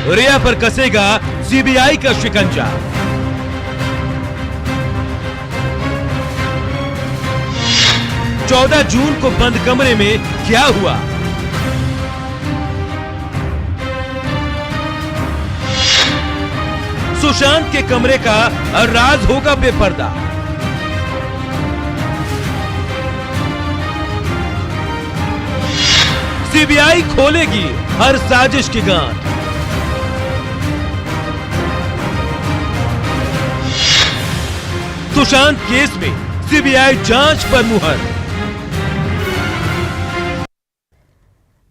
रिया पर कसेगा सीबीआई का शिकंजा। चौदह जून को बंद कमरे में क्या हुआ? सुशांत के कमरे का राज होगा बेपर्दा। सीबीआई खोलेगी हर साजिश की गांठ। सुशांत केस में सीबीआई जांच पर मुहर।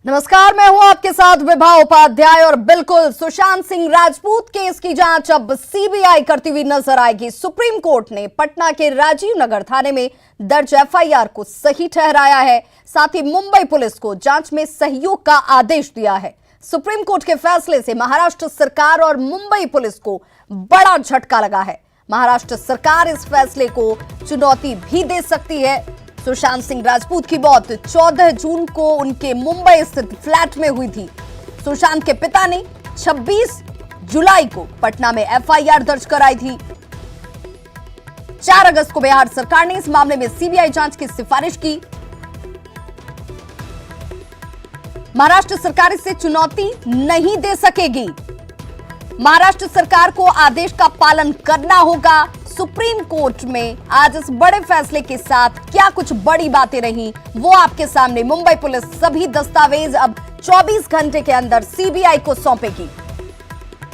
नमस्कार, मैं हूं आपके साथ विभा उपाध्याय और बिल्कुल सुशांत सिंह राजपूत केस की जांच अब सीबीआई करती हुई नजर आएगी। सुप्रीम कोर्ट ने पटना के राजीव नगर थाने में दर्ज एफआईआर को सही ठहराया है, साथ ही मुंबई पुलिस को जांच में सहयोग का आदेश दिया है। सुप्रीम कोर्ट के फैसले से महाराष्ट्र सरकार और मुंबई पुलिस को बड़ा झटका लगा है। महाराष्ट्र सरकार इस फैसले को चुनौती भी दे सकती है। सुशांत सिंह राजपूत की मौत 14 जून को उनके मुंबई स्थित फ्लैट में हुई थी। सुशांत के पिता ने 26 जुलाई को पटना में एफआईआर दर्ज कराई थी। 4 अगस्त को बिहार सरकार ने इस मामले में सीबीआई जांच की सिफारिश की। महाराष्ट्र सरकार इसे चुनौती नहीं दे सकेगी। महाराष्ट्र सरकार को आदेश का पालन करना होगा। सुप्रीम कोर्ट में आज इस बड़े फैसले के साथ क्या कुछ बड़ी बातें रही वो आपके सामने। मुंबई पुलिस सभी दस्तावेज अब 24 घंटे के अंदर सीबीआई को सौंपेगी।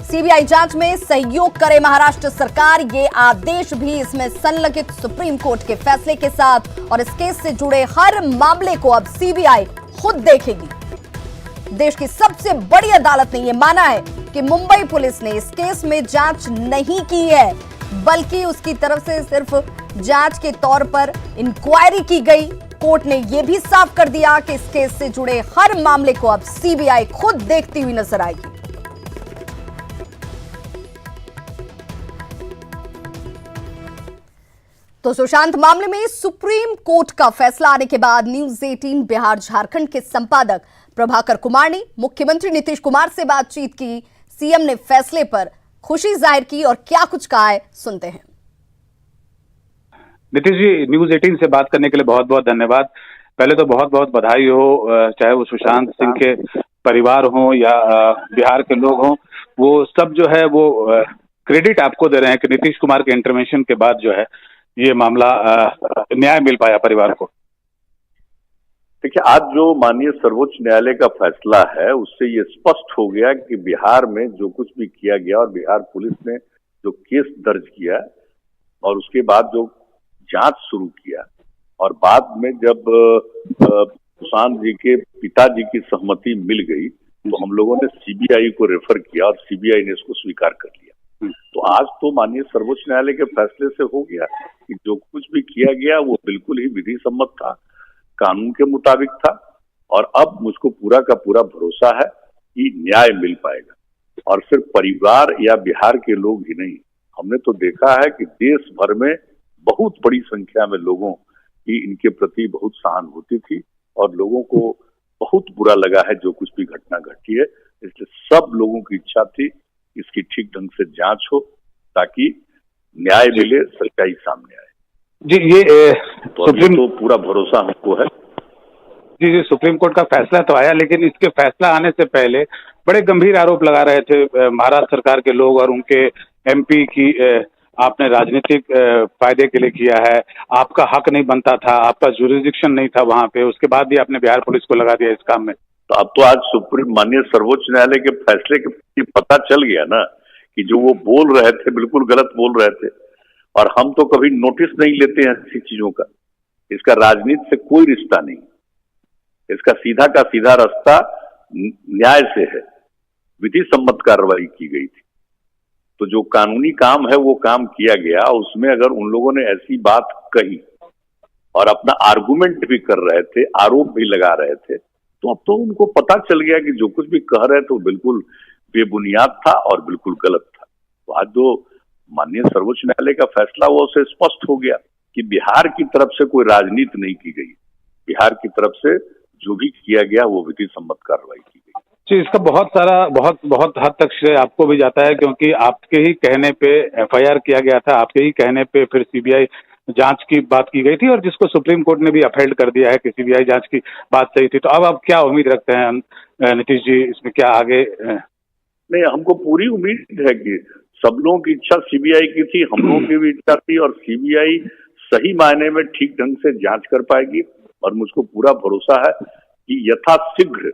सीबीआई जांच में सहयोग करे महाराष्ट्र सरकार, ये आदेश भी इसमें संलग्नित सुप्रीम कोर्ट के फैसले के साथ, और इस केस से जुड़े हर मामले को अब सीबीआई खुद देखेगी। देश की सबसे बड़ी अदालत ने यह माना है कि मुंबई पुलिस ने इस केस में जांच नहीं की है, बल्कि उसकी तरफ से सिर्फ जांच के तौर पर इंक्वायरी की गई। कोर्ट ने यह भी साफ कर दिया कि इस केस से जुड़े हर मामले को अब सीबीआई खुद देखती हुई नजर आएगी। तो सुशांत मामले में सुप्रीम कोर्ट का फैसला आने के बाद न्यूज 18 बिहार झारखंड के संपादक प्रभाकर कुमार ने मुख्यमंत्री नीतीश कुमार से बातचीत की। सीएम ने फैसले पर खुशी जाहिर की और क्या कुछ कहा है, सुनते हैं। नीतीश जी, न्यूज 18 से बात करने के लिए बहुत बहुत धन्यवाद। पहले तो बहुत बहुत बधाई हो, चाहे वो सुशांत सिंह के परिवार हो या बिहार के लोग हों, वो सब जो है वो क्रेडिट आपको दे रहे हैं कि नीतीश कुमार के इंटरवेंशन के बाद जो है ये मामला न्याय मिल पाया परिवार को। देखिए, आज जो माननीय सर्वोच्च न्यायालय का फैसला है उससे ये स्पष्ट हो गया कि बिहार में जो कुछ भी किया गया और बिहार पुलिस ने जो केस दर्ज किया और उसके बाद जो जांच शुरू किया, और बाद में जब सुशांत जी के पिताजी की सहमति मिल गई तो हम लोगों ने सीबीआई को रेफर किया और सीबीआई ने इसको स्वीकार कर लिया। तो आज तो माननीय सर्वोच्च न्यायालय के फैसले से हो गया कि जो कुछ भी किया गया वो बिल्कुल ही विधि सम्मत था, कानून के मुताबिक था, और अब मुझको पूरा का पूरा भरोसा है कि न्याय मिल पाएगा। और सिर्फ परिवार या बिहार के लोग ही नहीं, हमने तो देखा है कि देश भर में बहुत बड़ी संख्या में लोगों की इनके प्रति बहुत सहानुभूति थी और लोगों को बहुत बुरा लगा है जो कुछ भी घटना घटी है। इसलिए सब लोगों की इच्छा थी इसकी ठीक ढंग से जांच हो ताकि न्याय मिले, सच्चाई सामने आए। जी, ये सुप्रीम तो पूरा भरोसा हमको है। जी, सुप्रीम कोर्ट का फैसला तो आया, लेकिन इसके फैसला आने से पहले बड़े गंभीर आरोप लगा रहे थे महाराष्ट्र सरकार के लोग और उनके एमपी की आपने राजनीतिक फायदे के लिए किया है, आपका हक नहीं बनता था, आपका जुरिडिक्शन नहीं था वहां पे, उसके बाद भी आपने बिहार पुलिस को लगा दिया इस काम में। तो अब तो आज सुप्रीम माननीय सर्वोच्च न्यायालय के फैसले के पता चल गया ना कि जो वो बोल रहे थे बिल्कुल गलत बोल रहे थे, और हम तो कभी नोटिस नहीं लेते हैं ऐसी चीजों का। इसका राजनीति से कोई रिश्ता नहीं, इसका सीधा का सीधा रास्ता न्याय से है। विधि सम्मत कार्रवाई की गई थी, तो जो कानूनी काम है वो काम किया गया। उसमें अगर उन लोगों ने ऐसी बात कही और अपना आर्गुमेंट भी कर रहे थे, आरोप भी लगा रहे थे, तो अब तो उनको पता चल गया कि जो कुछ भी कह रहे थे वो बिल्कुल बेबुनियाद था और बिल्कुल गलत था। तो आज जो माननीय सर्वोच्च न्यायालय का फैसला हुआ उससे स्पष्ट हो गया कि बिहार की तरफ से कोई राजनीति नहीं की गई, बिहार की तरफ से जो भी किया गया वो विधि सम्मत कार्रवाई की गई। जी, इसका बहुत हद तक श्रेय आपको भी जाता है, क्योंकि आपके ही कहने पे एफआईआर किया गया था, आपके ही कहने पे फिर सीबीआई जांच की बात की गई थी, और जिसको सुप्रीम कोर्ट ने भी अपहेल्ड कर दिया है कि सीबीआई जांच की बात सही थी। तो अब आप क्या उम्मीद रखते हैं नीतीश जी, इसमें क्या आगे? नहीं, हमको पूरी उम्मीद है कि सब लोगों की इच्छा सीबीआई की थी, हम लोगों की भी इच्छा थी, और सीबीआई सही मायने में ठीक ढंग से जांच कर पाएगी, और मुझको पूरा भरोसा है कि यथाशीघ्र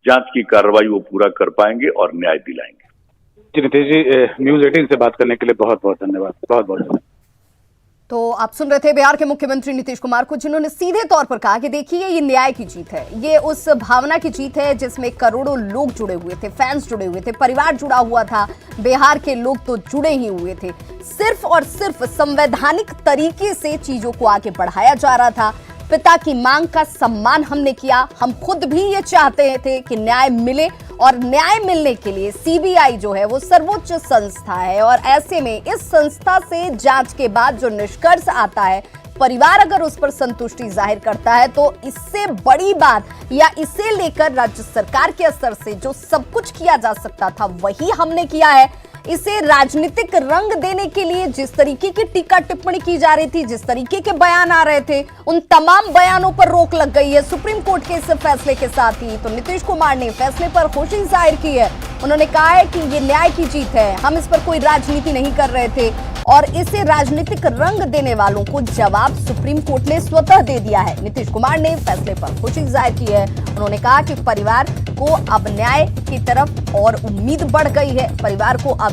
जांच की कार्रवाई वो पूरा कर पाएंगे और न्याय दिलाएंगे। जी नीतीश जी, न्यूज़ 18 से बात करने के लिए बहुत बहुत धन्यवाद, बहुत बहुत धन्यवाद। तो आप सुन रहे थे बिहार के मुख्यमंत्री नीतीश कुमार को, जिन्होंने सीधे तौर पर कहा कि देखिए ये न्याय की जीत है, ये उस भावना की जीत है जिसमें करोड़ों लोग जुड़े हुए थे, फैंस जुड़े हुए थे, परिवार जुड़ा हुआ था, बिहार के लोग तो जुड़े ही हुए थे। सिर्फ और सिर्फ संवैधानिक तरीके से चीजों को आगे बढ़ाया जा रहा था। पिता की मांग का सम्मान हमने किया, हम खुद भी ये चाहते थे कि न्याय मिले, और न्याय मिलने के लिए सीबीआई जो है वो सर्वोच्च संस्था है, और ऐसे में इस संस्था से जांच के बाद जो निष्कर्ष आता है, परिवार अगर उस पर संतुष्टि जाहिर करता है, तो इससे बड़ी बात या इसे लेकर राज्य सरकार के स्तर से जो सब कुछ किया जा सकता था वही हमने किया है। इसे राजनीतिक रंग देने के लिए जिस तरीके की टीका टिप्पणी की जा रही थी, जिस तरीके के बयान आ रहे थे, उन तमाम बयानों पर रोक लग गई है सुप्रीम कोर्ट के इस फैसले के साथ ही। तो नीतीश कुमार ने फैसले पर खुशी जाहिर की है। उन्होंने कहा है कि ये न्याय की जीत है, हम इस पर कोई राजनीति नहीं कर रहे थे, और इसे राजनीतिक रंग देने वालों को जवाब सुप्रीम कोर्ट ने स्वतः दे दिया है। नीतीश कुमार ने फैसले पर खुशी जाहिर की है। उन्होंने कहा कि परिवार को अब न्याय की तरफ और उम्मीद बढ़ गई है, परिवार को अब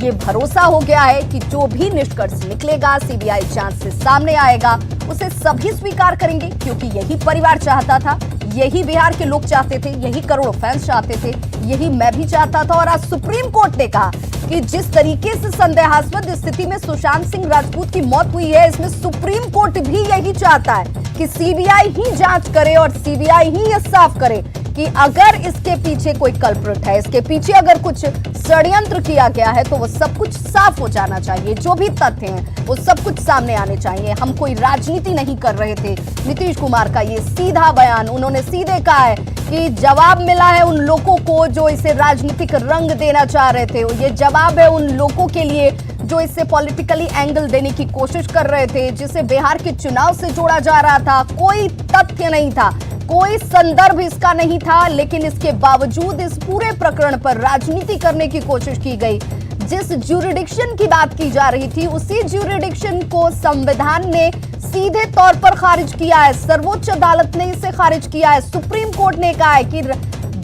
ये भरोसा हो गया है कि जो भी निष्कर्ष निकलेगा, सीबीआई जांच से सामने आएगा, उसे सभी स्वीकार करेंगे, क्योंकि यही परिवार चाहता था, यही बिहार के लोग चाहते थे, यही करोड़ों फैंस चाहते थे, यही मैं भी चाहता था। और आज सुप्रीम कोर्ट ने कहा कि जिस तरीके से संदेहास्पद स्थिति में सुशांत सिंह राजपूत की मौत हुई है, इसमें सुप्रीम कोर्ट भी यही चाहता है कि सीबीआई ही जांच करे और सीबीआई ही ये साफ करे कि अगर इसके पीछे कोई कल्प्रिट है, इसके पीछे अगर कुछ षड्यंत्र किया गया है, तो वो सब कुछ साफ हो जाना चाहिए। जो भी तथ्य हैं वो सब कुछ सामने आने चाहिए। हम कोई राजनीति नहीं कर रहे थे। नीतीश कुमार का ये सीधा बयान, उन्होंने सीधे कहा है कि जवाब मिला है उन लोगों को जो इसे राजनीतिक रंग देना चाह रहे थे। ये जवाब है उन लोगों के लिए जो इससे पॉलिटिकली एंगल देने की कोशिश कर रहे थे, जिसे बिहार के चुनाव से जोड़ा जा रहा था। कोई तथ्य नहीं था, कोई संदर्भ इसका नहीं था, लेकिन इसके बावजूद इस पूरे प्रकरण पर राजनीति करने की कोशिश की गई। जिस ज्यूरिडिक्शन की बात की जा रही थी, उसी ज्यूरिडिक्शन को संविधान ने सीधे तौर पर खारिज किया है। सर्वोच्च अदालत ने इसे खारिज किया है। सुप्रीम कोर्ट ने कहा है कि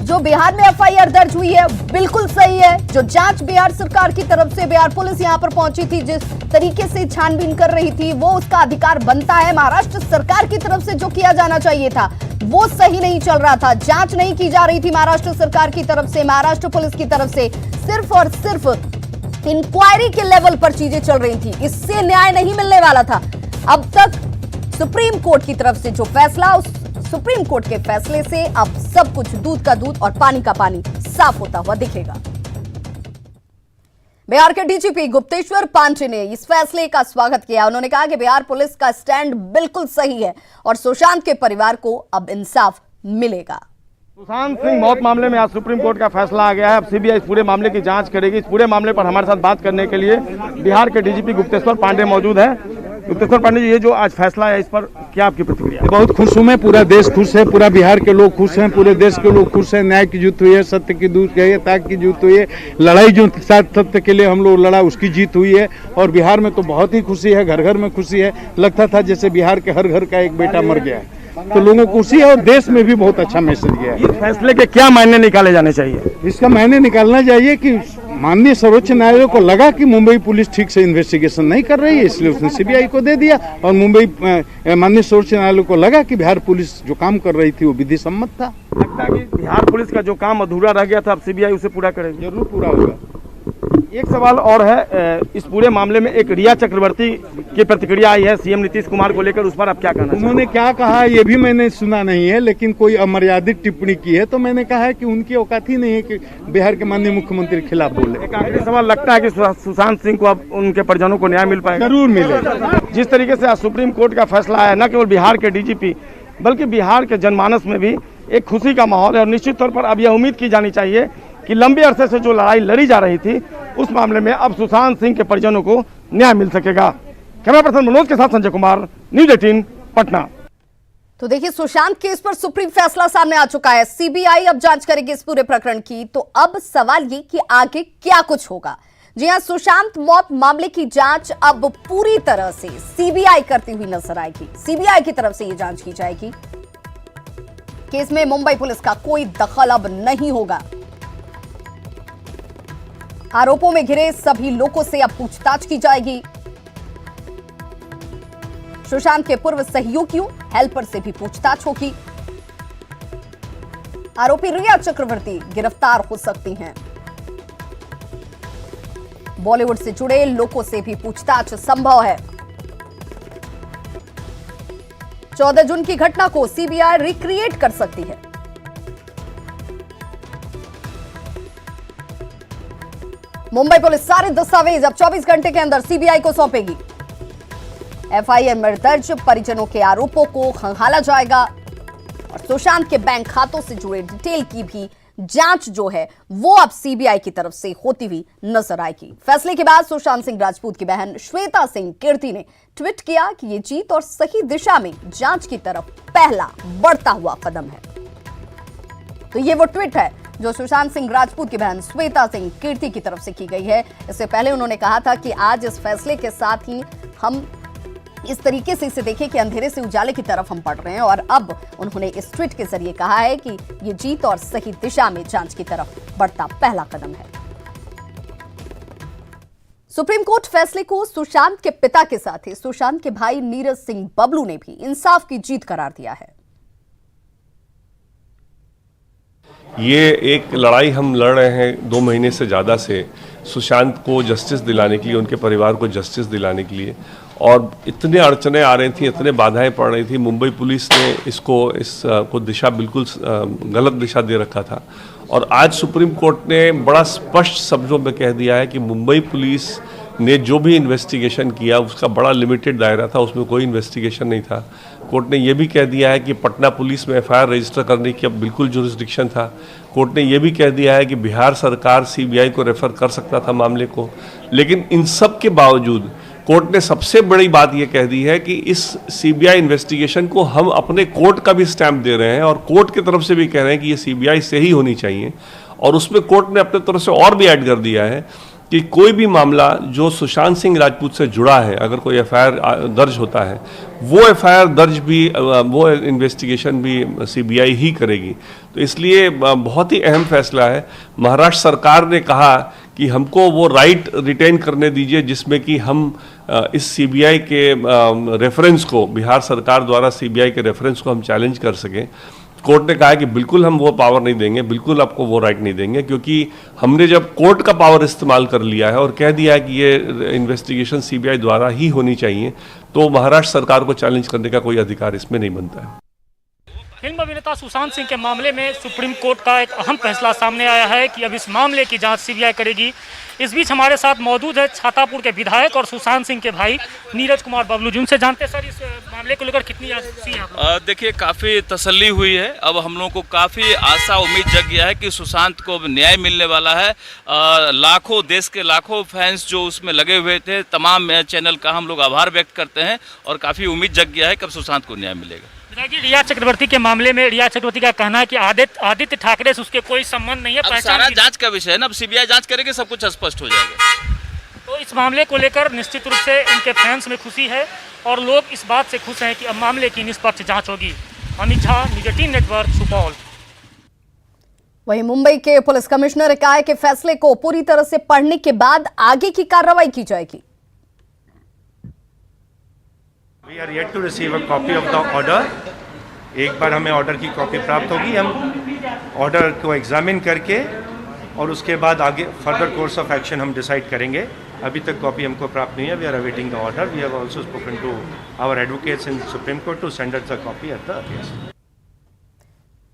जो बिहार में एफआईआर दर्ज हुई है बिल्कुल सही है। जो जांच बिहार सरकार की तरफ से, बिहार पुलिस यहां पर पहुंची थी, जिस तरीके से छानबीन कर रही थी, वो उसका अधिकार बनता है। महाराष्ट्र सरकार की तरफ से जो किया जाना चाहिए था वो सही नहीं चल रहा था। जांच नहीं की जा रही थी महाराष्ट्र सरकार की तरफ से, महाराष्ट्र पुलिस की तरफ से, सिर्फ और सिर्फ इंक्वायरी के लेवल पर चीजें चल रही थी। इससे न्याय नहीं मिलने वाला था। अब तक सुप्रीम कोर्ट की तरफ से जो फैसला, उस सुप्रीम कोर्ट के फैसले से अब सब कुछ दूध का दूध और पानी का पानी साफ होता हुआ दिखेगा। बिहार के डीजीपी गुप्तेश्वर पांडे ने इस फैसले का स्वागत किया। उन्होंने कहा कि बिहार पुलिस का स्टैंड बिल्कुल सही है और सुशांत के परिवार को अब इंसाफ मिलेगा। सुशांत सिंह मौत मामले में आज सुप्रीम कोर्ट का फैसला आ गया है। अब सीबीआई इस पूरे मामले की जांच करेगी। इस पूरे मामले पर हमारे साथ बात करने के लिए बिहार के डीजीपी गुप्तेश्वर पांडे मौजूद है। गुप्तेश्वर पांडे जी, ये जो आज फैसला है, इस पर क्या आपकी प्रतिक्रिया? बहुत खुश हूँ मैं, पूरा देश खुश है, पूरा बिहार के लोग खुश हैं, पूरे देश के लोग खुश हैं। न्याय की जीत हुई है, सत्य की दूर गई है, ताक की जीत हुई है। लड़ाई जो साथ सत्य के लिए हम लोग लड़ा, उसकी जीत हुई है। और बिहार में तो बहुत ही खुशी है, घर घर में खुशी है। लगता था जैसे बिहार के हर घर का एक बेटा मर गया है। तो लोगों को खुशी है और देश में भी बहुत अच्छा मैसेज गया है। इस फैसले के क्या मायने निकाले जाने चाहिए? इसका मायने निकालना चाहिए कि माननीय सर्वोच्च न्यायालय को लगा कि मुंबई पुलिस ठीक से इन्वेस्टिगेशन नहीं कर रही है, इसलिए उसने सीबीआई को दे दिया। और माननीय सर्वोच्च न्यायालय को लगा कि बिहार पुलिस जो काम कर रही थी वो विधि सम्मत था। लगता है कि बिहार पुलिस का जो काम अधूरा रह गया था, अब सीबीआई उसे पूरा करेगी। जरूर पूरा होगा। एक सवाल और है, इस पूरे मामले में एक रिया चक्रवर्ती की प्रतिक्रिया आई है सीएम नीतीश कुमार को लेकर, उस पर आप क्या कहना? उन्होंने क्या कहा ये भी मैंने सुना नहीं है, लेकिन कोई अमर्यादित टिप्पणी की है। तो मैंने कहा है कि उनकी औकात ही नहीं है कि बिहार के माननीय मुख्यमंत्री के खिलाफ बोले। एक आखिरी सवाल, लगता है कि सुशांत सिंह को अब उनके परिजनों को न्याय मिल पाएगा? जरूर मिलेगा। जिस तरीके से आज सुप्रीम कोर्ट का फैसला आया, न केवल बिहार के डीजीपी बल्कि बिहार के जनमानस में भी एक खुशी का माहौल है और निश्चित तौर पर अब यह उम्मीद की जानी चाहिए कि लंबे अरसे से जो लड़ाई लड़ी जा रही थी उस मामले में अब सुशांत सिंह के परिजनों को न्याय मिल सकेगा। कैमरा पर्सन मनोज के साथ संजय कुमार, न्यूज़ 18 पटना। तो देखिए, सुशांत केस पर सुप्रीम फैसला सामने आ चुका है। सीबीआई अब जांच करेगी इस पूरे प्रकरण की। तो अब सवाल ये कि आगे क्या कुछ होगा। जी हां, सुशांत मौत मामले की जांच अब पूरी तरह से सीबीआई करती हुई नजर आएगी। सीबीआई की तरफ से ये जांच की जाएगी। केस में मुंबई पुलिस का कोई दखल अब नहीं होगा। आरोपों में घिरे सभी लोगों से अब पूछताछ की जाएगी। सुशांत के पूर्व सहयोगियों, हेल्पर से भी पूछताछ होगी। आरोपी रिया चक्रवर्ती गिरफ्तार हो सकती हैं। बॉलीवुड से जुड़े लोगों से भी पूछताछ संभव है। 14 जून की घटना को सीबीआई रिक्रिएट कर सकती है। मुंबई पुलिस सारे दस्तावेज अब 24 घंटे के अंदर सीबीआई को सौंपेगी। एफआईआर में दर्ज परिजनों के आरोपों को खंगाला जाएगा और सुशांत के बैंक खातों से जुड़े डिटेल की भी जांच जो है वो अब सीबीआई की तरफ से होती हुई नजर आएगी। फैसले के बाद सुशांत सिंह राजपूत की बहन श्वेता सिंह कीर्ति ने ट्वीट किया कि ये जीत और सही दिशा में जांच की तरफ पहला बढ़ता हुआ कदम है। तो ये वो ट्वीट है जो सुशांत सिंह राजपूत की बहन श्वेता सिंह कीर्ति की तरफ से की गई है। इससे पहले उन्होंने कहा था कि आज इस फैसले के साथ ही हम इस तरीके से इसे देखें कि अंधेरे से उजाले की तरफ हम बढ़ रहे हैं। और अब उन्होंने इस ट्वीट के जरिए कहा है कि ये जीत और सही दिशा में जांच की तरफ बढ़ता पहला कदम है। सुप्रीम कोर्ट फैसले को सुशांत के पिता के साथ ही सुशांत के भाई नीरज सिंह बबलू ने भी इंसाफ की जीत करार दिया है। ये एक लड़ाई हम लड़ रहे हैं 2 महीने से ज़्यादा से, सुशांत को जस्टिस दिलाने के लिए, उनके परिवार को जस्टिस दिलाने के लिए। और इतने अड़चने आ रही थी, इतने बाधाएं पड़ रही थी। मुंबई पुलिस ने इसको दिशा बिल्कुल गलत दिशा दे रखा था। और आज सुप्रीम कोर्ट ने बड़ा स्पष्ट शब्दों में कह दिया है कि मुंबई पुलिस ने जो भी इन्वेस्टिगेशन किया उसका बड़ा लिमिटेड दायरा था, उसमें कोई इन्वेस्टिगेशन नहीं था। कोर्ट ने यह भी कह दिया है कि पटना पुलिस में एफआईआर रजिस्टर करने की अब बिल्कुल जुरिस्डिक्शन था। कोर्ट ने यह भी कह दिया है कि बिहार सरकार सीबीआई को रेफर कर सकता था मामले को। लेकिन इन सब के बावजूद कोर्ट ने सबसे बड़ी बात यह कह दी है कि इस सीबीआई इन्वेस्टिगेशन को हम अपने कोर्ट का भी स्टैंप दे रहे हैं और कोर्ट की तरफ से भी कह रहे हैं कि ये सीबीआई से ही होनी चाहिए। और उसमें कोर्ट ने अपने तरफ से और भी ऐड कर दिया है कि कोई भी मामला जो सुशांत सिंह राजपूत से जुड़ा है, अगर कोई एफआईआर दर्ज होता है, वो एफआईआर दर्ज भी, वो इन्वेस्टिगेशन भी सीबीआई ही करेगी। तो इसलिए बहुत ही अहम फैसला है। महाराष्ट्र सरकार ने कहा कि हमको वो राइट रिटेन करने दीजिए जिसमें कि हम इस सीबीआई के रेफरेंस को, बिहार सरकार द्वारा सीबीआई के रेफरेंस को हम चैलेंज कर सकें। कोर्ट ने कहा है कि बिल्कुल हम वो पावर नहीं देंगे, बिल्कुल आपको वो राइट नहीं देंगे, क्योंकि हमने जब कोर्ट का पावर इस्तेमाल कर लिया है और कह दिया है कि ये इन्वेस्टिगेशन सीबीआई द्वारा ही होनी चाहिए, तो महाराष्ट्र सरकार को चैलेंज करने का कोई अधिकार इसमें नहीं बनता है। फिल्म अभिनेता सुशांत सिंह के मामले में सुप्रीम कोर्ट का एक अहम फैसला सामने आया है कि अब इस मामले की जांच सीबीआई करेगी। इस बीच हमारे साथ मौजूद है छातापुर के विधायक और सुशांत सिंह के भाई नीरज कुमार बबलू, जिनसे जानते हैं सर इस मामले को लेकर कितनी आशी है? देखिए, काफ़ी तसल्ली हुई है। अब हम लोगों को काफ़ी आशा उम्मीद जग गया है कि सुशांत को न्याय मिलने वाला है। लाखों, देश के लाखों फैंस जो उसमें लगे हुए थे, तमाम चैनल का हम लोग आभार व्यक्त करते हैं और काफ़ी उम्मीद जग गया है कब सुशांत को न्याय मिलेगा। रिया चक्रवर्ती के मामले में रिया चक्रवर्ती का कहना है कि आदित्य ठाकरे से उसके कोई संबंध नहीं है। अब सारा जांच का विषय है ना, अब सीबीआई जांच करेगी, सब कुछ स्पष्ट हो जाएगा। तो इस मामले को लेकर निश्चित रूप से उनके फैंस में खुशी है और लोग इस बात से खुश हैं कि अब मामले की निष्पक्ष जांच होगी। Amit Jha, news 18 network, Supaul. वहीं मुंबई के पुलिस कमिश्नर ने कहा है कि फैसले को पूरी तरह से पढ़ने के बाद आगे की कार्रवाई की जाएगी। We are yet to receive a copy of the order. एक बार हमें ऑर्डर की कॉपी प्राप्त होगी, हम ऑर्डर को एग्जामिन करके और उसके बाद आगे फर्दर कोर्स ऑफ एक्शन हम डिसाइड करेंगे। अभी तक कॉपी हमको प्राप्त नहीं है। We are awaiting the order. We have also spoken to our advocates in Supreme Court to send us the copy at the earliest.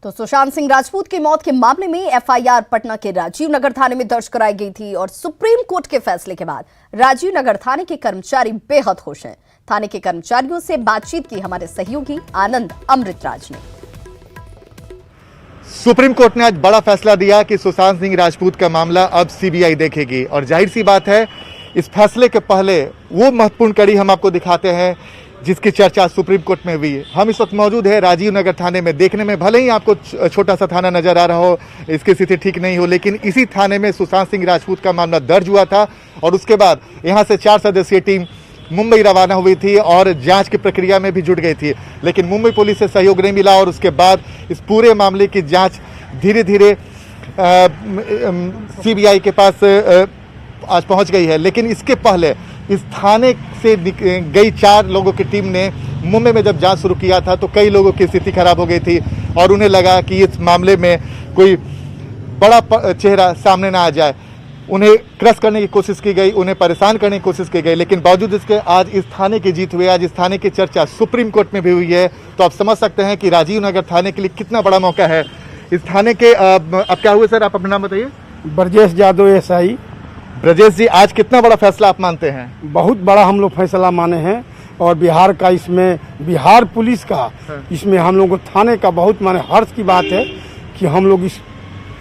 तो सुशांत सिंह राजपूत की मौत के मामले में एफआईआर पटना के राजीव नगर थाने में दर्ज कराई गई थी और सुप्रीम कोर्ट के फैसले के बाद राजीव नगर थाने के कर्मचारी बेहद खुश हैं। थाने के कर्मचारियों से बातचीत की हमारे सहयोगी आनंद अमृतराज ने। सुप्रीम कोर्ट ने आज बड़ा फैसला दिया कि सुशांत सिंह राजपूत का मामला अब सीबीआई देखेगी और जाहिर सी बात है इस फैसले के पहले वो महत्वपूर्ण कड़ी हम आपको दिखाते हैं जिसकी चर्चा सुप्रीम कोर्ट में हुई। हम इस वक्त मौजूद है राजीव नगर थाने में। देखने में भले ही आपको छोटा सा थाना नजर आ रहा हो, इसकी स्थिति ठीक नहीं हो, लेकिन इसी थाने में सुशांत सिंह राजपूत का मामला दर्ज हुआ था और उसके बाद यहाँ से 4 सदस्यीय टीम मुंबई रवाना हुई थी और जांच की प्रक्रिया में भी जुट गई थी, लेकिन मुंबई पुलिस से सहयोग नहीं मिला और उसके बाद इस पूरे मामले की जांच धीरे धीरे सीबीआई के पास आज पहुंच गई है। लेकिन इसके पहले इस थाने से गई 4 लोगों की टीम ने मुंबई में जब जांच शुरू किया था तो कई लोगों की स्थिति खराब हो गई थी और उन्हें लगा कि इस मामले में कोई बड़ा चेहरा सामने ना आ जाए। उन्हें क्रश करने की कोशिश की गई, उन्हें परेशान करने की कोशिश की गई, लेकिन बावजूद इसके आज इस थाने की जीत हुई। आज इस थाने की चर्चा सुप्रीम कोर्ट में भी हुई है, तो आप समझ सकते हैं कि राजीव नगर थाने के लिए कितना बड़ा मौका है। इस थाने के अब क्या हुए सर, आप अपना नाम बताइए। ब्रजेश यादव एसआई। ब्रजेश जी, आज कितना बड़ा फैसला आप मानते हैं? बहुत बड़ा हम लोग फैसला माने हैं और बिहार का इसमें बिहार पुलिस का इसमें हम लोग को थाने का बहुत माने हर्ष की बात है कि हम लोग इस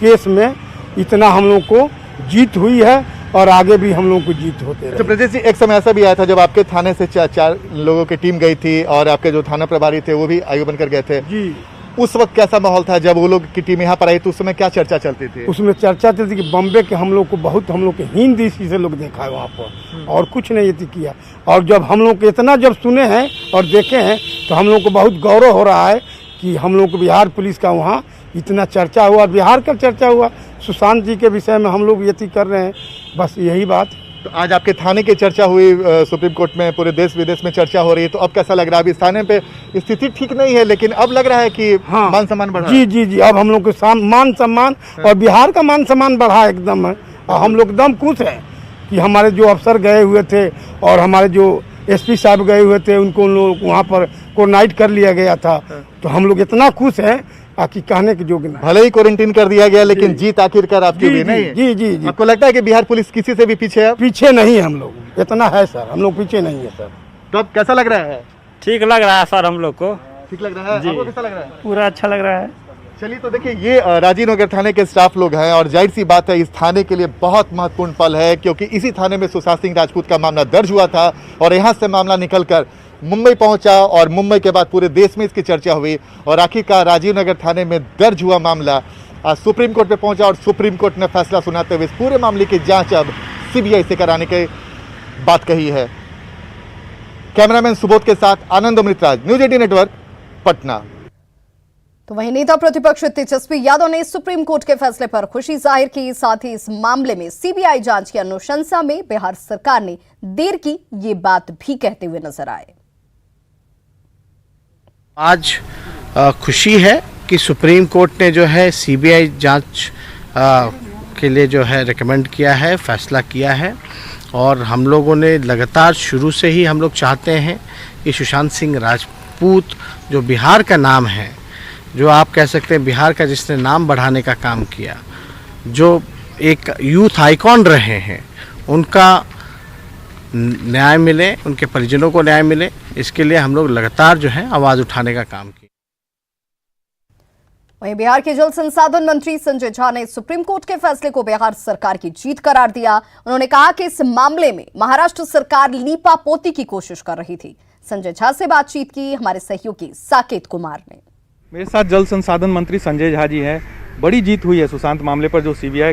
केस में इतना हम लोग को जीत हुई है और आगे भी हम लोग को जीत होते रहे। तो ब्रजेश जी, एक समय ऐसा भी आया था जब आपके थाने से 4 लोगों की टीम गई थी और आपके जो थाना प्रभारी थे वो भी आयु बनकर गए थे जी। उस वक्त कैसा माहौल था जब वो लोग की टीम यहाँ पर आई, तो उस समय क्या चर्चा चलती थी? उसमें चर्चा चलती थी कि बम्बे के हम लोग को बहुत हम लोग के हीन दृष्टि से लोग देखा है वहाँ पर और कुछ नहीं ये किया। और जब हम लोग इतना जब सुने हैं और देखे हैं तो हम लोग को बहुत गौरव हो रहा है कि हम लोग को बिहार पुलिस का वहाँ इतना चर्चा हुआ, बिहार का चर्चा हुआ। सुशांत जी के विषय में हम लोग ये कर रहे हैं, बस यही बात। तो आज आपके थाने की चर्चा हुई सुप्रीम कोर्ट में, पूरे देश विदेश में चर्चा हो रही है, तो अब कैसा लग रहा है? अभी इस थाने पे स्थिति ठीक नहीं है लेकिन अब लग रहा है कि हाँ, मान सम्मान बढ़ा। जी जी जी, अब हम लोग को मान सम्मान और बिहार का मान सम्मान बढ़ा एकदम है। और हम लोग एकदम खुश हैं कि हमारे जो अफसर गए हुए थे और हमारे जो एसपी साहब गए हुए थे उनको उन लोग वहाँ पर कोऑर्डिनेट कर लिया गया था, तो हम लोग इतना खुश हैं कि कहने के योग्य नहीं। भले ही क्वारंटीन कर दिया गया लेकिन जीत आखिरकार आपकी भी नहीं है। जी जी जी। आपको लगता है कि बिहार पुलिस किसी से भी पीछे है? पीछे नहीं है, हम लोग इतना है सर, हम लोग पीछे नहीं है सर। तो अब कैसा लग रहा है? ठीक लग रहा है सर, हम लोग को ठीक लग रहा है। आपको कैसा लग रहा है? पूरा अच्छा लग रहा है। चलिए, तो देखिए ये राजीव नगर थाने के स्टाफ लोग हैं और जाहिर सी बात है इस थाने के लिए बहुत महत्वपूर्ण पल है क्योंकि इसी थाने में सुशांत सिंह राजपूत का मामला दर्ज हुआ था और यहाँ से मामला निकलकर मुंबई पहुंचा और मुंबई के बाद पूरे देश में इसकी चर्चा हुई और आखिरकार राजीव नगर थाने में दर्ज हुआ मामला आज सुप्रीम कोर्ट में पहुंचा और सुप्रीम कोर्ट ने फैसला सुनाते हुए इस पूरे मामले की जांच अब सीबीआई से कराने की बात कही है। कैमरामैन सुबोध के साथ आनंद अमृतराज, न्यूज 18 नेटवर्क, पटना। तो वहीं नेता प्रतिपक्ष तेजस्वी यादव ने सुप्रीम कोर्ट के फैसले पर खुशी जाहिर की, साथ ही इस मामले में सीबीआई जांच की अनुशंसा में बिहार सरकार ने देर की, ये बात भी कहते हुए नजर आए। आज खुशी है कि सुप्रीम कोर्ट ने जो है सीबीआई जांच के लिए जो है रिकमेंड किया है, फैसला किया है और हम लोगों ने लगातार शुरू से ही हम लोग चाहते हैं कि सुशांत सिंह राजपूत जो बिहार का नाम है, जो आप कह सकते हैं बिहार का जिसने नाम बढ़ाने का काम किया, जो एक यूथ आइकॉन रहे हैं, उनका न्याय मिले, उनके परिजनों को न्याय मिले, इसके लिए हम लोग लगातार जो है आवाज़ उठाने का काम किया। वहीं बिहार के जल संसाधन मंत्री संजय झा ने सुप्रीम कोर्ट के फैसले को बिहार सरकार की जीत करार दिया। उन्होंने कहा कि इस मामले में महाराष्ट्र सरकार लीपापोती की कोशिश कर रही थी। संजय झा से बातचीत की हमारे सहयोगी साकेत कुमार ने। मेरे साथ जल संसाधन मंत्री संजय झा जी हैं। बड़ी जीत हुई है सुशांत मामले पर, जो सीबीआई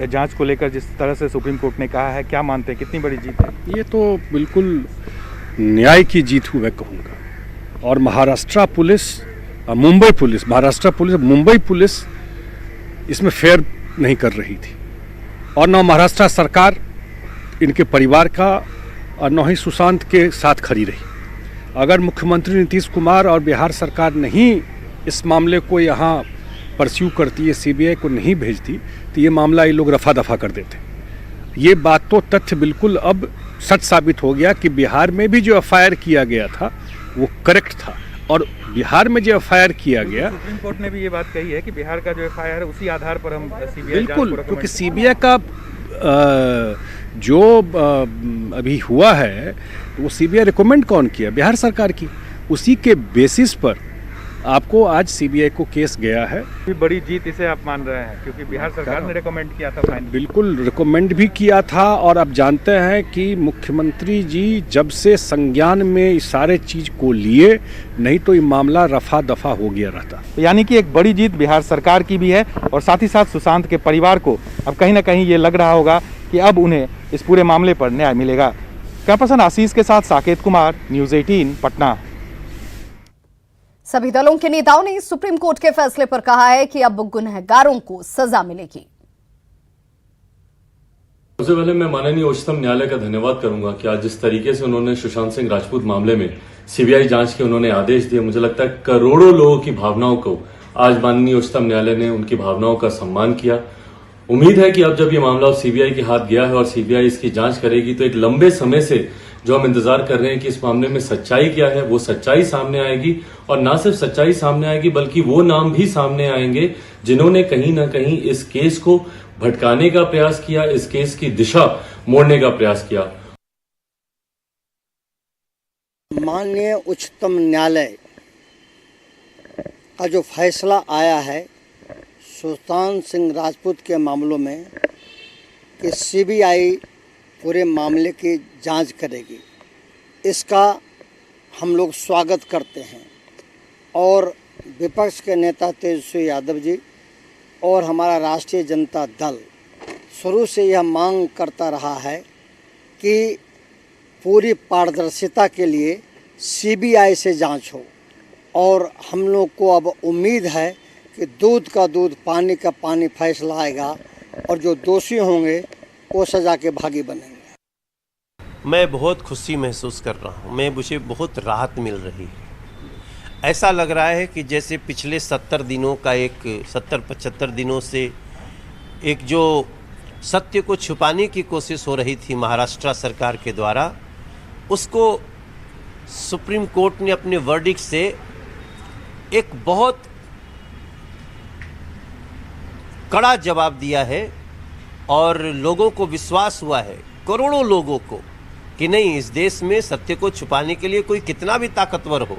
जांच को लेकर जिस तरह से सुप्रीम कोर्ट ने कहा है, क्या मानते हैं कितनी बड़ी जीत है? ये तो बिल्कुल न्याय की जीत हुई मैं कहूँगा। और महाराष्ट्र पुलिस, मुंबई पुलिस इसमें फेयर नहीं कर रही थी और न महाराष्ट्र सरकार इनके परिवार का और न ही सुशांत के साथ खड़ी रही। अगर मुख्यमंत्री नीतीश कुमार और बिहार सरकार नहीं इस मामले को यहाँ परस्यू करती है, सीबीआई को नहीं भेजती, तो ये मामला ये लोग रफा दफा कर देते। ये बात तो तथ्य बिल्कुल अब सच साबित हो गया कि बिहार में भी जो एफआईआर किया गया था वो करेक्ट था और बिहार में जो एफआईआर किया गया, सुप्रीम कोर्ट ने भी ये बात कही है कि बिहार का जो एफआईआर है उसी आधार पर हम सीबीआई बिल्कुल, क्योंकि सीबीआई का जो अभी हुआ है वो सीबीआई रिकमेंड कौन किया? बिहार सरकार की। उसी के बेसिस पर आपको आज सीबीआई को केस गया है। बड़ी जीत इसे आप मान रहे हैं क्योंकि बिहार सरकार ने रिकमेंड किया था फाइनल। बिल्कुल रिकमेंड भी किया था और आप जानते हैं कि मुख्यमंत्री जी जब से संज्ञान में इस सारे चीज को लिए, नहीं तो ये मामला रफा दफा हो गया रहता। यानी कि एक बड़ी जीत बिहार सरकार की भी है और साथ ही साथ सुशांत के परिवार को अब कहीं ना कहीं ये लग रहा होगा कि अब उन्हें इस पूरे मामले पर न्याय मिलेगा। कैमरा पर्सन आशीष के साथ साकेत कुमार, न्यूज़ 18 पटना। सभी दलों के नेताओं ने सुप्रीम कोर्ट के फैसले पर कहा है कि अब गुनहगारों को सजा मिलेगी। सबसे पहले मैं माननीय उच्चतम न्यायालय का धन्यवाद करूंगा कि आज जिस तरीके से उन्होंने सुशांत सिंह राजपूत मामले में सीबीआई जांच के उन्होंने आदेश दिए, मुझे लगता है करोड़ों लोगों की भावनाओं को आज माननीय उच्चतम न्यायालय ने उनकी भावनाओं का सम्मान किया। उम्मीद है कि अब जब ये मामला सीबीआई के हाथ गया है और सीबीआई इसकी जांच करेगी तो एक लंबे समय से जो हम इंतजार कर रहे हैं कि इस मामले में सच्चाई क्या है, वो सच्चाई सामने आएगी। और ना सिर्फ सच्चाई सामने आएगी बल्कि वो नाम भी सामने आएंगे जिन्होंने कहीं ना कहीं इस केस को भटकाने का प्रयास किया, इस केस की दिशा मोड़ने का प्रयास किया। माननीय उच्चतम न्यायालय का जो फैसला आया है सुशांत सिंह राजपूत के मामलों में कि सीबीआई पूरे मामले की जांच करेगी, इसका हम लोग स्वागत करते हैं। और विपक्ष के नेता तेजस्वी यादव जी और हमारा राष्ट्रीय जनता दल शुरू से यह मांग करता रहा है कि पूरी पारदर्शिता के लिए सीबीआई से जांच हो। और हम लोग को अब उम्मीद है कि दूध का दूध पानी का पानी फैसला आएगा और जो दोषी होंगे वो सजा के भागी बनेंगे। मैं बहुत खुशी महसूस कर रहा हूँ, मुझे बहुत राहत मिल रही है। ऐसा लग रहा है कि जैसे पिछले 70 दिनों का 70-75 दिनों से एक जो सत्य को छुपाने की कोशिश हो रही थी महाराष्ट्र सरकार के द्वारा, उसको सुप्रीम कोर्ट ने अपने वर्डिक्ट से एक बहुत कड़ा जवाब दिया है और लोगों को विश्वास हुआ है, करोड़ों लोगों को, कि नहीं, इस देश में सत्य को छुपाने के लिए कोई कितना भी ताकतवर हो,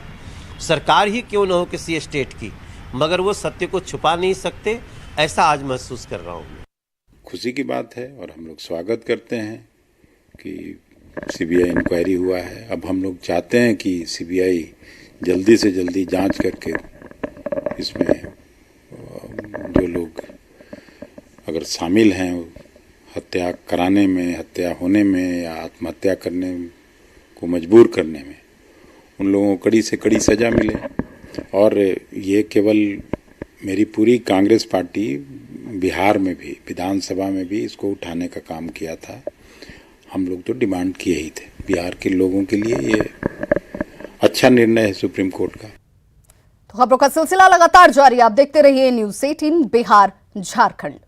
सरकार ही क्यों न हो किसी स्टेट की, मगर वो सत्य को छुपा नहीं सकते। ऐसा आज महसूस कर रहा हूँ। खुशी की बात है और हम लोग स्वागत करते हैं कि सीबीआई इंक्वायरी हुआ है। अब हम लोग चाहते हैं कि सीबीआई जल्दी से जल्दी जांच करके इसमें जो लोग अगर शामिल हैं हत्या कराने में, हत्या होने में या आत्महत्या करने को मजबूर करने में, उन लोगों को कड़ी से कड़ी सजा मिले। और ये केवल मेरी पूरी कांग्रेस पार्टी बिहार में भी, विधानसभा में भी इसको उठाने का काम किया था। हम लोग तो डिमांड किए ही थे। बिहार के लोगों के लिए ये अच्छा निर्णय है सुप्रीम कोर्ट का। तो खबरों का सिलसिला लगातार जारी, आप देखते रहिए न्यूज़ 18 बिहार झारखंड।